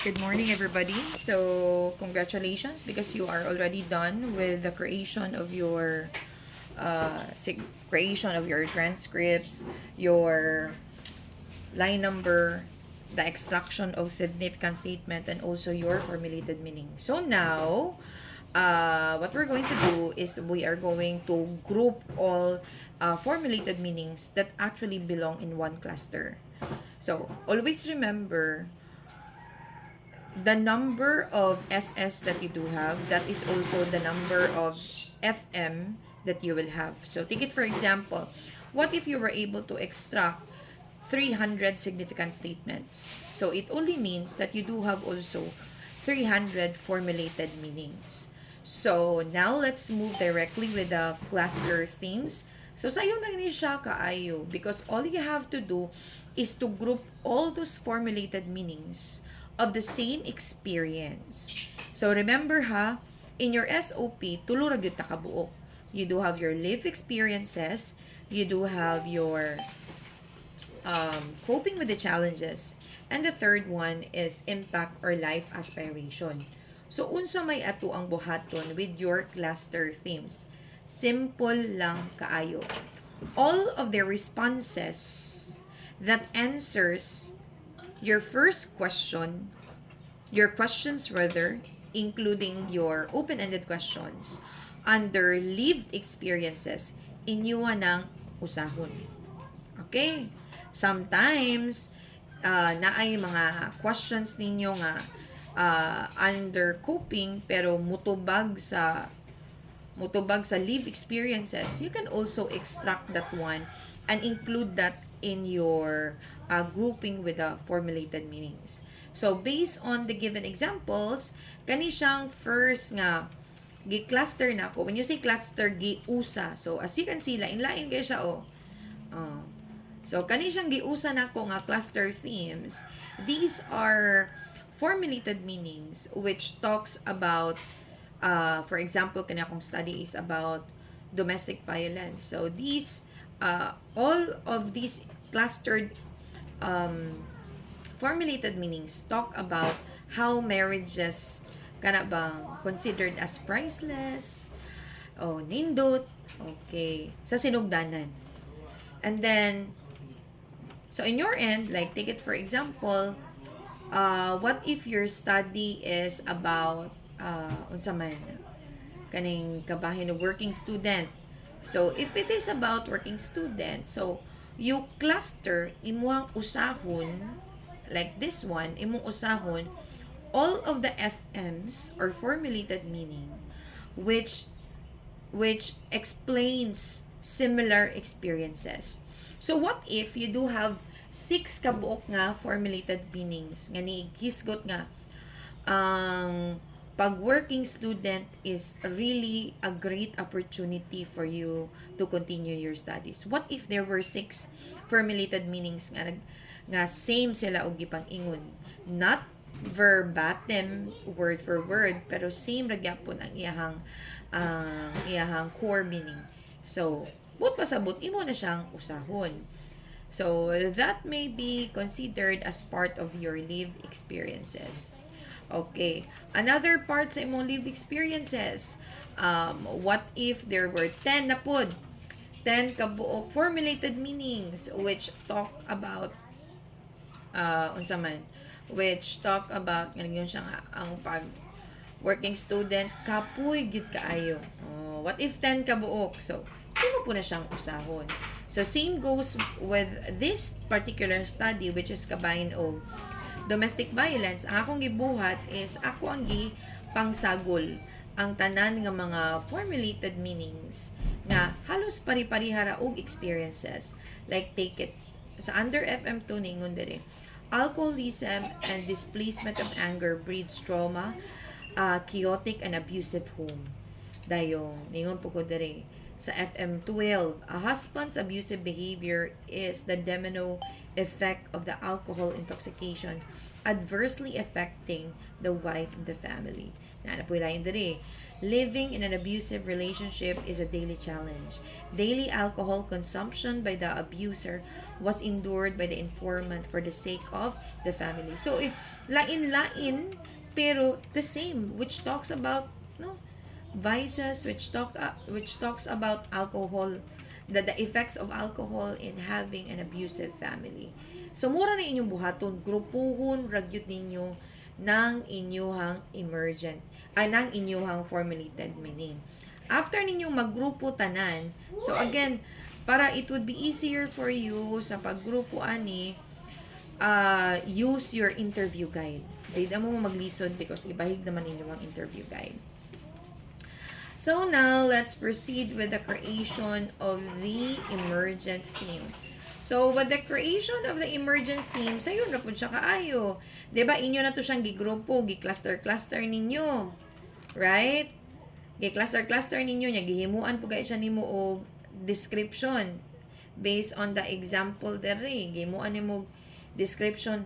Good morning, everybody. So, congratulations because you are already done with the creation of your transcripts, your line number, the extraction of significant statement, and also your formulated meaning. So now, what we're going to do is we are going to group all formulated meanings that actually belong in one cluster. So always remember the number of SS that you do have, that is also the number of FM that you will have. So take it for example, what if you were able to extract 300 significant statements? So it only means that you do have also 300 formulated meanings. So now let's move directly with the cluster themes. So sayo na ni siya kaayo because all you have to do is to group all those formulated meanings of the same experience. So remember ha, in your SOP, tulo ra gyud ta ka buok. You do have your life experiences, you do have your coping with the challenges, and the third one is impact or life aspiration. So unsa may ato ang buhaton with your cluster themes? Simple lang kaayo. All of the responses that answers your first question, your questions rather, including your open-ended questions, under lived experiences, inyuha ng usahon. Okay? Sometimes, naay mga questions ninyo nga under coping pero mutubag sa live experiences, you can also extract that one and include that in your grouping with the formulated meanings. So, based on the given examples, kani siyang first nga gi-cluster na ako. When you say cluster, gi-usa. So, as you can see, lain-lain kayo siya, oh. Uh, so, kani siyang gi-usa na ako nga cluster themes. These are formulated meanings which talks about for example, kanya akong study is about domestic violence. So these, all of these clustered formulated meanings talk about how marriages kana bang considered as priceless, o nindot, okay, sa sinugdanan. And then, so in your end, like take it for example, what if your study is about unsa man kaning kabahin ng working student? So if it is about working student, so you cluster imuhang usahon like this one, imong usahon all of the FMs or formulated meaning which explains similar experiences. So what if you do have 6 kabuok nga formulated meanings nga ni hisgot nga ang pag working student is really a great opportunity for you to continue your studies. What if there were 6 formulated meanings nga same sila og gipang ingon, not verbatim word for word pero same ra gyapon ang iyahang core meaning. So but pasabot imo na siyang usahon. So that may be considered as part of your live experiences. Okay. Another part sa imong live experiences, what if there were 10 na pod? 10 kabuok formulated meanings which talk about unsa man, which talk about ganun siya nga ang pag working student kapoy gid kaayo. What if 10 kabuok? So imo po na siyang usahon. So same goes with this particular study which is kabahin og domestic violence. Ang akong gibuhat is ako ang pangsagol ang tanan nga mga formulated meanings nga halos pari-parihara og experiences. Like take it sa under FM2 ningon dire. Alcoholism and displacement of anger breeds trauma, chaotic and abusive home. Dayong ningon po ko dire sa FM12. A husband's abusive behavior is the domino effect of the alcohol intoxication adversely affecting the wife and the family. Naanapuy diri. Living in an abusive relationship is a daily challenge. Daily alcohol consumption by the abuser was endured by the informant for the sake of the family. So, lain-lain, pero the same, which talks about, no, vices, which talks about alcohol, the effects of alcohol in having an abusive family. So mura na inyong buhaton, grupuhon ragyut ninyo ng inyuhang emergent ng inyuhang formulated meaning. After ninyong maggrupo tanan, so again, para it would be easier for you sa paggrupo ani, use your interview guide. Dili mo maglison because ibahig naman ninyo ang interview guide. So now, let's proceed with the creation of the emergent theme. So, with the creation of the emergent theme, sayo na po siya kaayo. Diba, inyo na to siyang gigrupo, gi-cluster-cluster ninyo. Right? Gi-cluster-cluster ninyo niya, gihimuan po guys siya nimo og description based on the example dere. Gihimuan nimo description.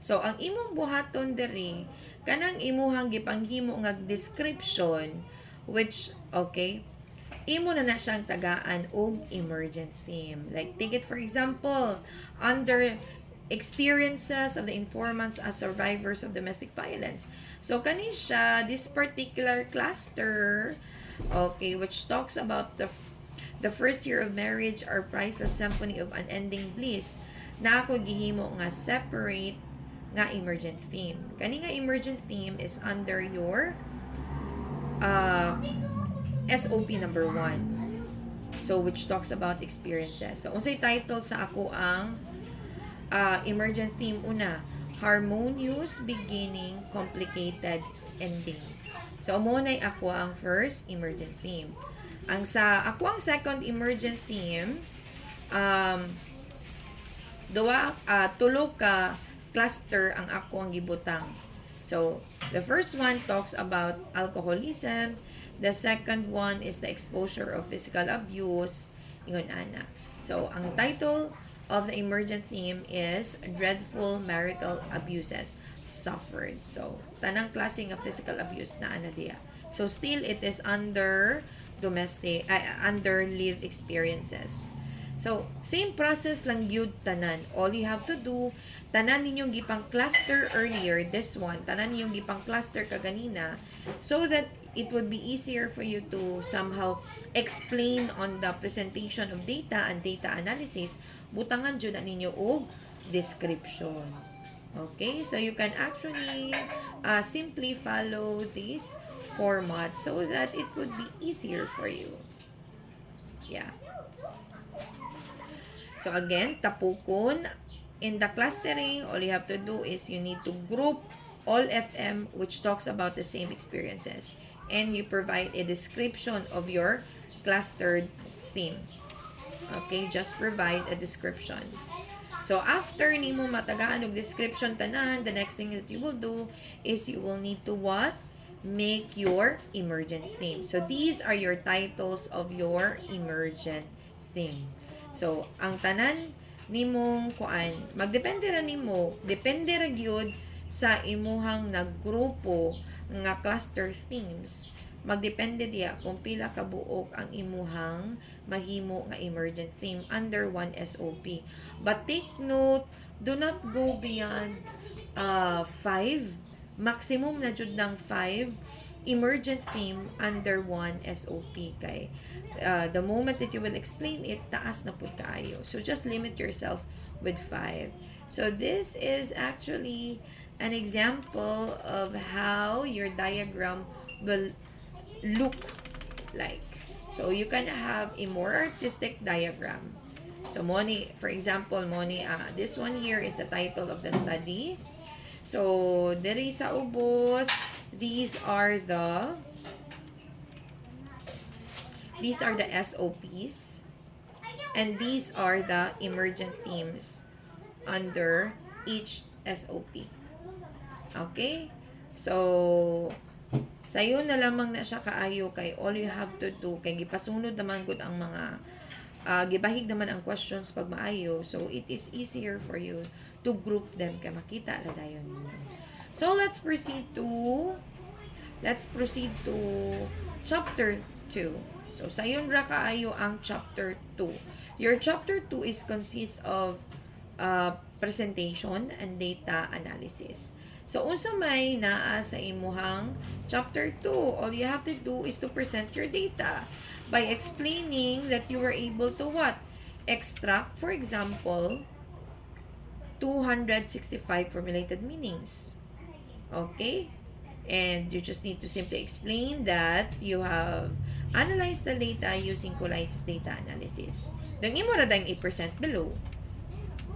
So, ang imong buhaton dere, kanang imuhang gipanghimo nga description, which, okay, imo na siyang tagaan og emergent theme. Like, take it for example, under experiences of the informants as survivors of domestic violence. So, kani siya, this particular cluster, okay, which talks about the first year of marriage, our priceless symphony of unending bliss, na ako gihimo nga separate nga emergent theme. Kani nga emergent theme is under your SOP number 1. So, which talks about experiences. So, unsay title sa ako ang emergent theme una? Harmonious beginning, complicated ending. So, munay ako ang first emergent theme. Ang sa ako ang second emergent theme, tulo ka cluster ang ako ang gibutang. So, the first one talks about alcoholism. The second one is the exposure of physical abuse. Ingon ana. So, ang title of the emergent theme is Dreadful Marital Abuses Suffered. So, tanang klase nga physical abuse na ana diya. So, still it is under under live experiences. So, same process lang yun tanan. All you have to do, tanan ninyong gipang cluster earlier, this one, tanan ninyong gipang cluster kaganina, so that it would be easier for you to somehow explain on the presentation of data and data analysis, butangan dyan na ninyo og description. Okay? So, you can actually simply follow this format so that it would be easier for you. Yeah. So again, tapukon. In the clustering, all you have to do is you need to group all FM which talks about the same experiences. And you provide a description of your clustered theme. Okay, just provide a description. So after nimo matagaan og description tanan, the next thing that you will do is you will need to what? Make your emergent theme. So these are your titles of your emergent theme. So, ang tanan nimong kuan, magdepende ra nimo, depende ra gyud sa imuhang naggrupo nga cluster themes. Magdepende diya kung pila ka buok ang imuhang mahimo nga emergent theme under one SOP. But take note, do not go beyond 5. Maximum na jud ng 5 emergent theme under one SOP kay the moment that you will explain it, taas na pud kaayo. So just limit yourself with 5. So this is actually an example of how your diagram will look like. So you can have a more artistic diagram. So Moni, for example, Moni, this one here is the title of the study. So diri sa ubos, these are the SOPs, and these are the emergent themes under each SOP. Okay? So, Sayo na lamang na siya kaayo kay all you have to do kay gipasunod naman gud ang mga gibahig naman ang questions pag maayo, so it is easier for you to group them kay makita ra dayon ninyo. So let's proceed to chapter 2. So sayon ra kaayo ang chapter 2. Your chapter 2 is consists of presentation and data analysis. So, unsa may naa sa imuhang chapter 2, all you have to do is to present your data by explaining that you were able to what? Extract, for example, 265 formulated meanings. Okay? And you just need to simply explain that you have analyzed the data using Colysis data analysis. Then, imo ra dang i-present below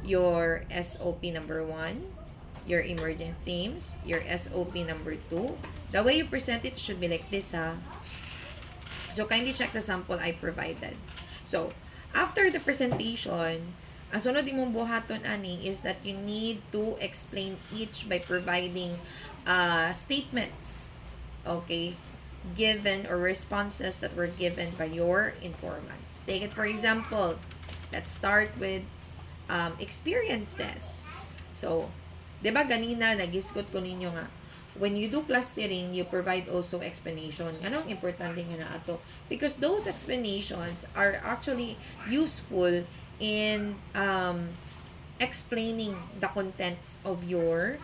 your SOP number 1, your emergent themes, your SOP number 2. The way you present it should be like this, ha? So, kindly check the sample I provided. So, after the presentation, ang sunod imong buhaton ani is that you need to explain each by providing statements, okay, given or responses that were given by your informants. Take it for example. Let's start with experiences. So, di ba ganina nagisgot ko ninyo nga, when you do clustering, you provide also explanation. Anong importante nga na ato? Because those explanations are actually useful in explaining the contents of your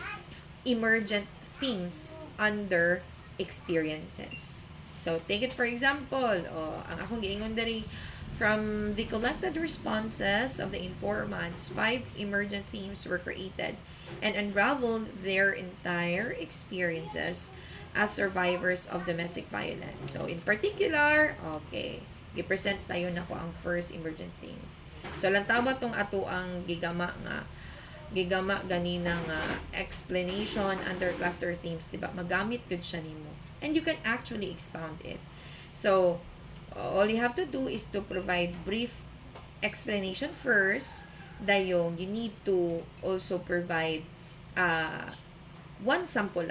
emergent themes under experiences. So, take it for example, ang akong giingon diri, from the collected responses of the informants, 5 emergent themes were created and unraveled their entire experiences as survivors of domestic violence. So, in particular, okay, gipresent tayo na ko ang first emergent theme. So, lantawa tong ato ang gigama ganina nga explanation under cluster themes, diba? Magamit gud siya nimo. And you can actually expound it. So, all you have to do is to provide brief explanation first. Dayong you need to also provide one sample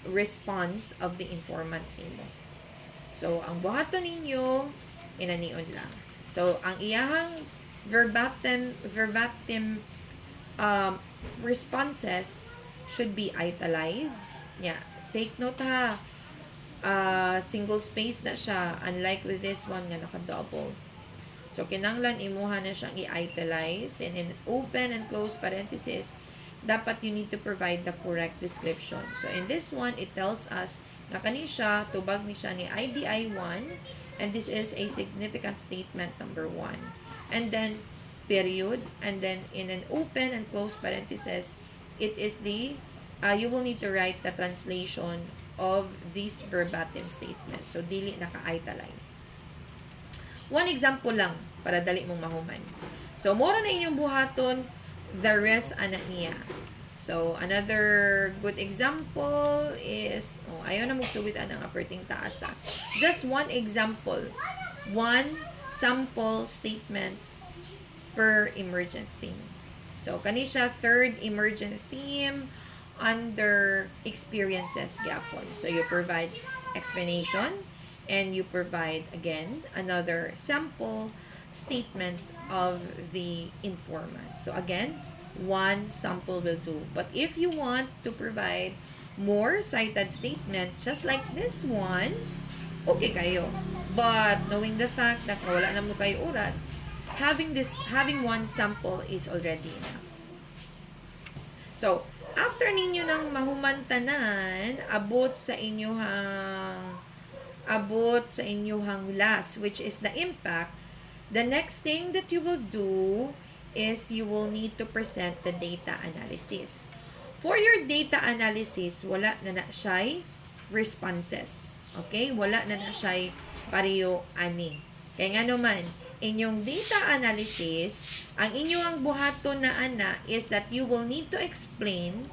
response of the informant nimo. So, ang buhaton ninyo inanion lang. So, ang iyahang verbatim responses should be italicized. Yeah, take note ha. Single space na siya, unlike with this one nga naka-double. So, kinanglan imuha na siyang i-italize. Then, in open and close parenthesis, dapat you need to provide the correct description. So, in this one, it tells us nga kani siya, tubag ni siya ni IDI1, and this is a significant statement number 1. And then, period, and then in an open and close parenthesis, it is the, you will need to write the translation of this verbatim statement. So, dili naka-italize. One example lang para dali mong mahuman. So, mora na inyong buhaton, the rest ana niya. So, another good example is, ayaw na magsuwit ang aperting taasa. Just one example. One sample statement per emergent theme. So, kani siya third emergent theme under experiences gyapon. So, you provide explanation and you provide, again, another sample statement of the informant. So, again, one sample will do. But if you want to provide more cited statement, just like this one, okay kayo. But, knowing the fact that wala na mo kayo oras, having one sample is already enough. So, after ninyo nang mahumantanan, abot sa inyuhang last, which is the impact, the next thing that you will do is you will need to present the data analysis. For your data analysis, wala na siya'y responses. Okay? Wala na siya'y pareho ani. Kaya nga naman, inyong data analysis, ang inyong buhaton na ana is that you will need to explain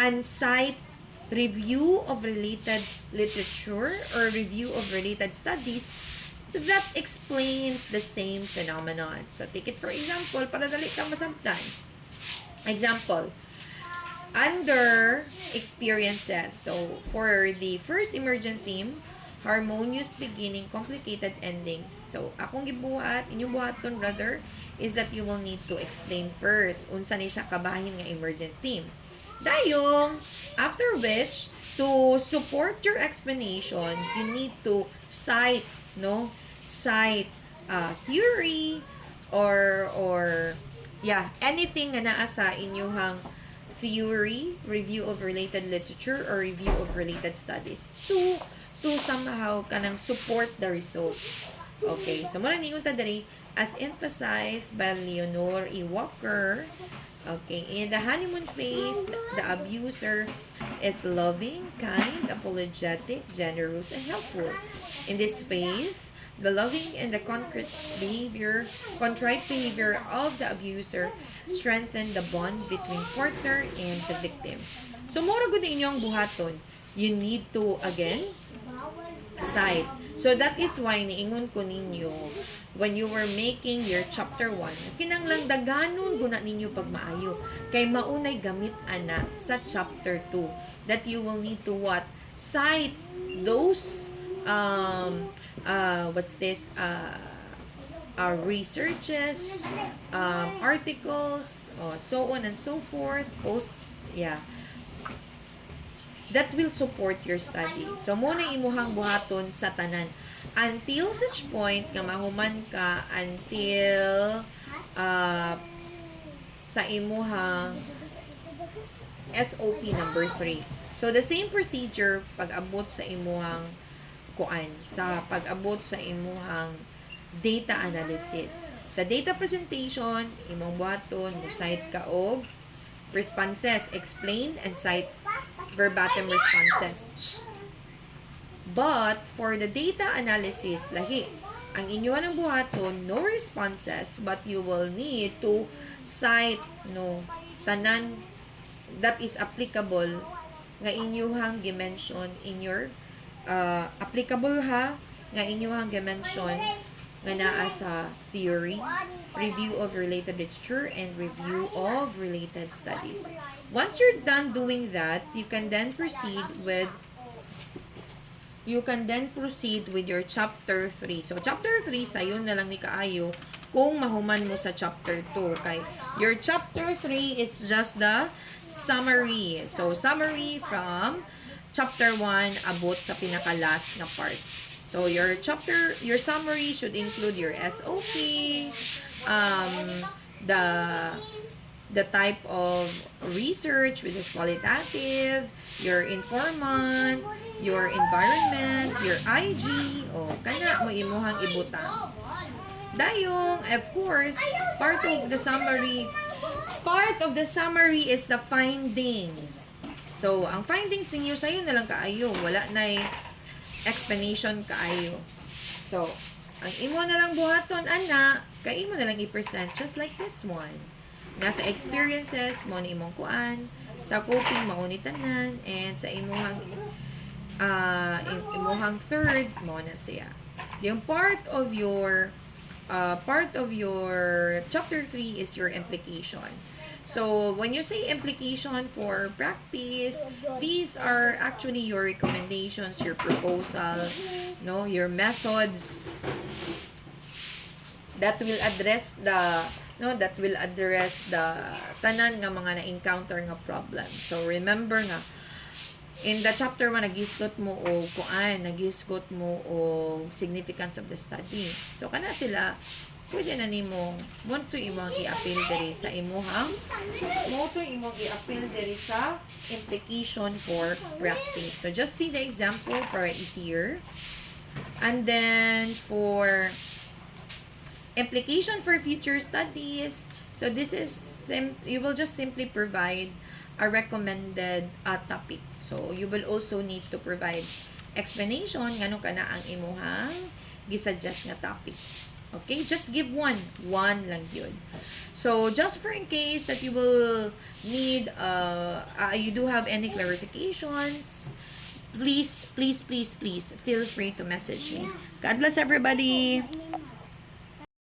and cite review of related literature or review of related studies that explains the same phenomenon. So, take it for example, para dali kang masabtan. Example, under experiences. So, for the first emergent theme, harmonious beginning, complicated endings. So, akong gibuhat, inyong buhaton rather, is that you will need to explain first unsa ni siya kabahin nga emergent theme. Dayong, after which, to support your explanation, you need to cite, no? Cite theory or yeah, anything nga naa sa inyong theory, review of related literature, or review of related studies to somehow kanang support the result. Okay, so muna ningon ta diri as emphasized by Leonore E. Walker. Okay, in the honeymoon phase, the abuser is loving, kind, apologetic, generous, and helpful. In this phase, the loving and the contrite behavior of the abuser strengthen the bond between partner and the victim. So, mura gud inyong buhaton. You need to, again, cite. So, that is why niingon ko ninyo, when you were making your chapter 1, kinanglang daganon guna ninyo pag maayo. Kay maunay gamit ana sa chapter 2 that you will need to what? Cite those researches, articles, so on and so forth, that will support your study. So, muna imuhang buhaton sa tanan. Until such point, nga mahuman ka until sa imuhang SOP number 3. So, the same procedure pag-abot sa imuhang pag-abot sa imuhang data analysis. Sa data presentation, imong buhaton, mo cite ka og responses, explain and cite verbatim responses. But for the data analysis, lahi. Ang inyo ng buhaton, no responses, but you will need to cite tanan that is applicable nga inyuhang gi-mention in your applicable nga inyuhang gi-mention nga naa sa theory, review of related literature, and review of related studies. Once you're done doing that, you can then proceed with your chapter 3. So, chapter 3, sayon na lang ni kaayo kung mahuman mo sa chapter 2. Kay your chapter 3 is just the summary. So, summary from chapter 1 abot sa pinaka-last nga part. So, your summary should include your SOP, the type of research which is qualitative, your informant, your environment, your IG, kana mo imuhang ibutang. Dayong, of course, part of the summary is the findings. So, ang findings ninyo sa'yo na lang kaayo. Wala na explanation kaayo. So, ang imo na lang buhaton, kay imo na lang i-present just like this one. Nga sa experiences, mo ni imong kuan, sa coping, mauni tanan, and sa imuhang third, mo na siya. Yung part of your chapter 3 is your implication. So, when you say implication for practice, these are actually your recommendations, your proposal, your methods that will address the tanan nga mga na-encounter nga problem. So, remember nga, in the chapter 1, nagisgot mo o significance of the study. So, kana sila, pwede na nimo mo imong i-appeal diri sa implication for practice. So, just see the example para easier. And then, for implication for future studies, so this is you will just simply provide a recommended topic. So, you will also need to provide explanation ngano kana ang imuhang gisuggest nga topic. Okay, just give one lang yun. So, just for in case that you will need you do have any clarifications, please feel free to message me. God bless everybody.